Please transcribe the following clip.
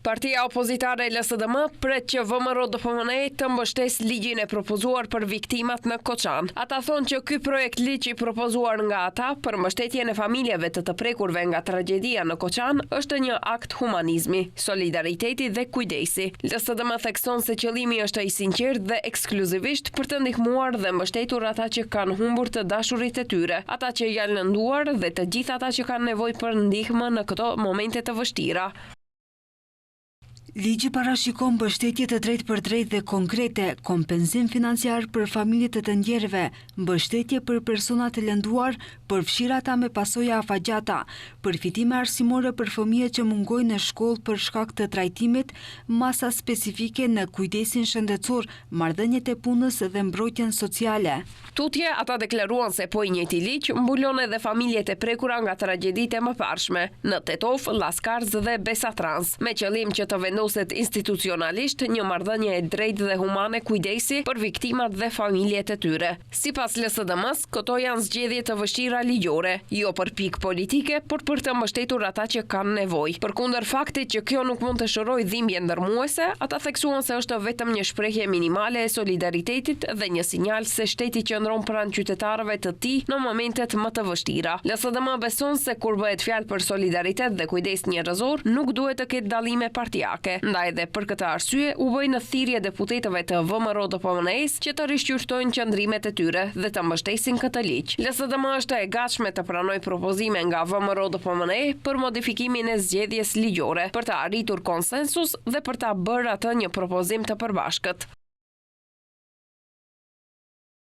Partia opozitare LSDM pret që VMRO-DPMNE të mbështes ligjin e propozuar për viktimat në Koçan. Ata thonë që ky projekt ligj i propozuar nga ata për mbështetjen e familjeve të prekurve nga tragjedia në Koçan është një akt humanizmi, solidariteti dhe kujdesi. LSDM thekson se qëllimi është i sinqert dhe ekskluzivisht për të ndihmuar dhe mbështetur ata që kanë humbur të dashurit e tyre, ata që janë lënduar dhe të gjithë ata që kanë nevojë për ndihmë në këto momente të vështira. Ligji parashikon mbështetje të drejtë për drejtë dhe konkrete, kompenzim financiar për familjet e të ndjerëve, mbështetje për personat të lënduar, përfshirë ata me pasoja afagjata, përfitime arsimore për fëmijët që mungojnë në shkollë për shkak të trajtimit, masa specifike në kujdesin shëndetësor, marrëdhëniet e punës dhe mbrojtjen sociale. Tutje, ata deklaruan se po i njëjti ligj mbulon edhe familjet e prekura nga tragjeditë e mëparshme në Tetov, Llaskars dhe Besatrans, me qëllim që të vendoset institucionalisht një marrëdhënie e drejtë dhe humane kujdesi për viktimat dhe familjet e tyre. Sipas LSDM-s, këto janë zgjedhje të vështira ligjore, jo për pikë politike, por për të mbështetur ata që kanë nevojë. Përkundër faktit që kjo nuk mund të shërojë dhimbje ndërmuese, ata theksuan se është vetëm një shprehje minimale e solidaritetit dhe një sinjal se shteti qëndron pranë qytetarëve të tij në momentet më të vështira. LSDM beson se kur bëhet fjalë për solidaritet dhe kujdes njerëzor, nuk duhet të ketë dallime partijake. Ndaj dhe për këtë arsye u bë në thirrje deputetëve të VMRO-DPMNE-s që të rishqyrtojnë qëndrimet e tyre dhe të mbështesin këtë ligj. LSDM është e gatshme të pranojë propozime nga VMRO-DPMNE për modifikimin e zgjedhjes ligjore, për të arritur konsensus dhe për ta bërë atë një propozim të përbashkët.